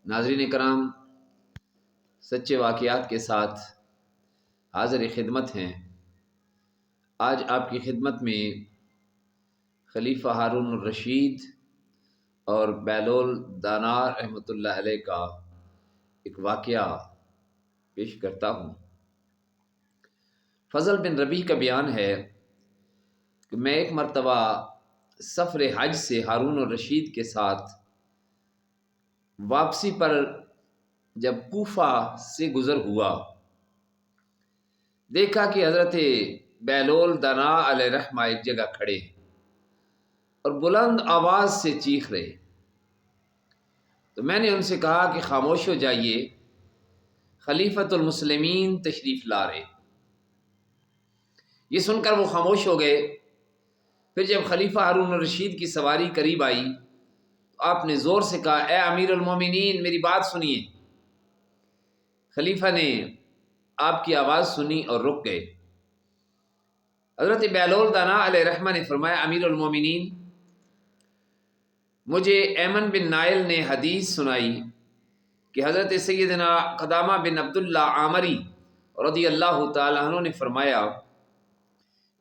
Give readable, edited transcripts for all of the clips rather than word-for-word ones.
ناظرین کرام، سچے واقعات کے ساتھ حاضر خدمت ہیں۔ آج آپ کی خدمت میں خلیفہ ہارون الرشید اور بہلول دانا رحمۃ اللہ علیہ کا ایک واقعہ پیش کرتا ہوں۔ فضل بن ربیع کا بیان ہے کہ میں ایک مرتبہ سفر حج سے ہارون الرشید کے ساتھ واپسی پر جب کوفہ سے گزر ہوا، دیکھا کہ حضرت بہلول دانا علیہ رحمہ ایک جگہ کھڑے اور بلند آواز سے چیخ رہے۔ تو میں نے ان سے کہا کہ خاموش ہو جائیے، خلیفۃ المسلمین تشریف لا رہے۔ یہ سن کر وہ خاموش ہو گئے۔ پھر جب خلیفہ ہارون الرشید کی سواری قریب آئی تو آپ نے زور سے کہا، اے امیر المومنین، میری بات سنیے۔ خلیفہ نے آپ کی آواز سنی اور رک گئے۔ حضرت بہلول دانا علیہ رحمہ نے فرمایا، امیر المومنین، مجھے ایمن بن نائل نے حدیث سنائی کہ حضرت سیدنا قدامہ بن عبداللہ عامری رضی اللہ تعالیٰ عنہ نے فرمایا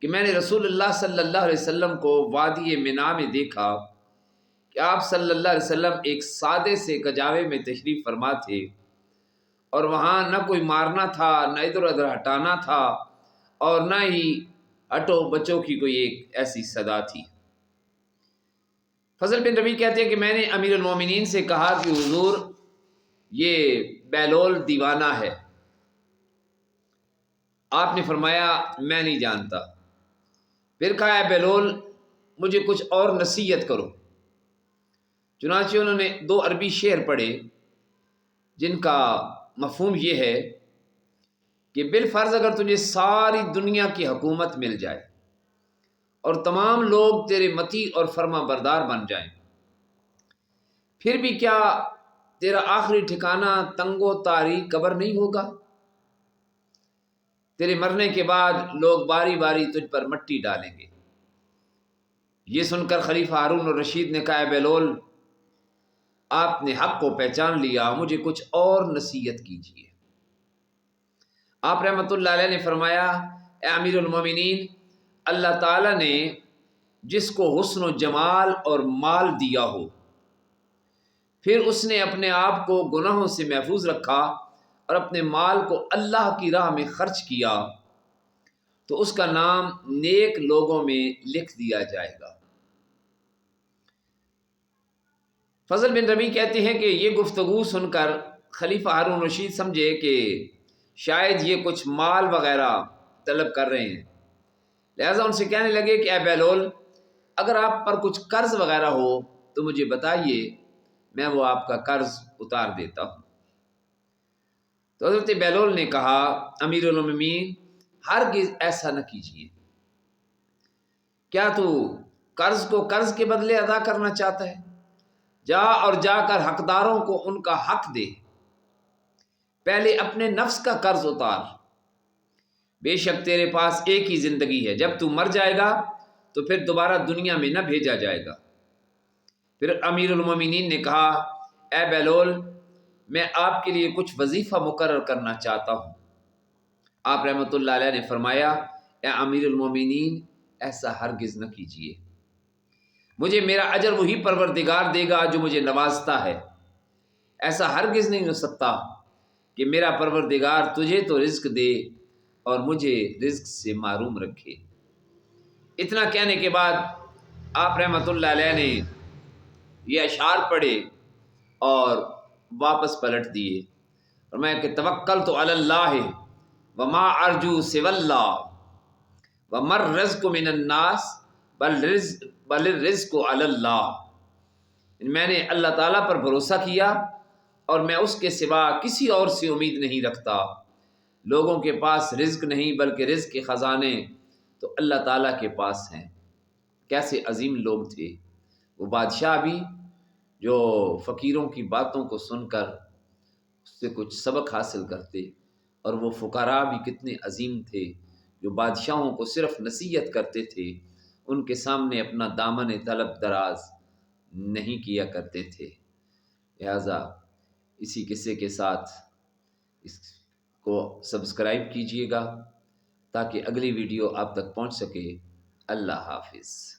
کہ میں نے رسول اللہ صلی اللہ علیہ وسلم کو وادی منی میں دیکھا کہ آپ صلی اللہ علیہ وسلم ایک سادے سے کجاوے میں تشریف فرما تھے، اور وہاں نہ کوئی مارنا تھا، نہ ادھر ادھر ہٹانا تھا، اور نہ ہی ہٹو بچوں کی کوئی ایک ایسی صدا تھی۔ فضل بن ربیع کہتے ہیں کہ میں نے امیر المومنین سے کہا کہ حضور، یہ بہلول دیوانہ ہے۔ آپ نے فرمایا، میں نہیں جانتا۔ پھر کہا، اے بہلول، مجھے کچھ اور نصیحت کرو۔ چنانچہ انہوں نے 2 عربی شعر پڑھے جن کا مفہوم یہ ہے کہ بالفرض اگر تجھے ساری دنیا کی حکومت مل جائے اور تمام لوگ تیرے مطیع اور فرما بردار بن جائیں، پھر بھی کیا تیرا آخری ٹھکانہ تنگ و تاریک قبر نہیں ہوگا؟ تیرے مرنے کے بعد لوگ باری باری تجھ پر مٹی ڈالیں گے۔ یہ سن کر خلیفہ ہارون الرشید نے کہا، اے بہلول، آپ نے حق کو پہچان لیا، مجھے کچھ اور نصیحت کیجیے۔ آپ رحمۃ اللہ علیہ نے فرمایا، اے امیر المومنین، اللہ تعالیٰ نے جس کو حسن و جمال اور مال دیا ہو، پھر اس نے اپنے آپ کو گناہوں سے محفوظ رکھا اور اپنے مال کو اللہ کی راہ میں خرچ کیا، تو اس کا نام نیک لوگوں میں لکھ دیا جائے گا۔ فضل بن ربیع کہتے ہیں کہ یہ گفتگو سن کر خلیفہ ہارون الرشید سمجھے کہ شاید یہ کچھ مال وغیرہ طلب کر رہے ہیں، لہٰذا ان سے کہنے لگے کہ اے بہلول، اگر آپ پر کچھ قرض وغیرہ ہو تو مجھے بتائیے، میں وہ آپ کا قرض اتار دیتا ہوں۔ تو حضرت بہلول نے کہا، امیر المومنین، ہرگز ایسا نہ کیجیے۔ کیا تو قرض کو قرض کے بدلے ادا کرنا چاہتا ہے؟ جا کر حقداروں کو ان کا حق دے، پہلے اپنے نفس کا قرض اتار۔ بے شک تیرے پاس ایک ہی زندگی ہے، جب تو مر جائے گا تو پھر دوبارہ دنیا میں نہ بھیجا جائے گا۔ پھر امیر المومنین نے کہا، اے بہلول، میں آپ کے لیے کچھ وظیفہ مقرر کرنا چاہتا ہوں۔ آپ رحمۃ اللہ علیہ نے فرمایا، اے امیر المومنین، ایسا ہرگز نہ کیجیے۔ مجھے میرا اجر وہی پروردگار دے گا جو مجھے نوازتا ہے۔ ایسا ہرگز نہیں ہو سکتا کہ میرا پروردگار تجھے تو رزق دے اور مجھے رزق سے محروم رکھے۔ اتنا کہنے کے بعد آپ رحمۃ اللہ علیہ نے یہ اشعار پڑھے اور واپس پلٹ دیے، اور میں کہ توکلت علی اللہ وما ارجو سوی اللہ وما الرزق من الناس بل الرزق علی اللہ۔ میں نے اللہ تعالیٰ پر بھروسہ کیا اور میں اس کے سوا کسی اور سے امید نہیں رکھتا۔ لوگوں کے پاس رزق نہیں بلکہ رزق کے خزانے تو اللہ تعالیٰ کے پاس ہیں۔ کیسے عظیم لوگ تھے وہ بادشاہ بھی، جو فقیروں کی باتوں کو سن کر اس سے کچھ سبق حاصل کرتے، اور وہ فقراء بھی کتنے عظیم تھے جو بادشاہوں کو صرف نصیحت کرتے تھے، ان کے سامنے اپنا دامن طلب دراز نہیں کیا کرتے تھے۔ لہذا اسی قصے کے ساتھ اس کو سبسکرائب کیجیے گا تاکہ اگلی ویڈیو آپ تک پہنچ سکے۔ اللہ حافظ۔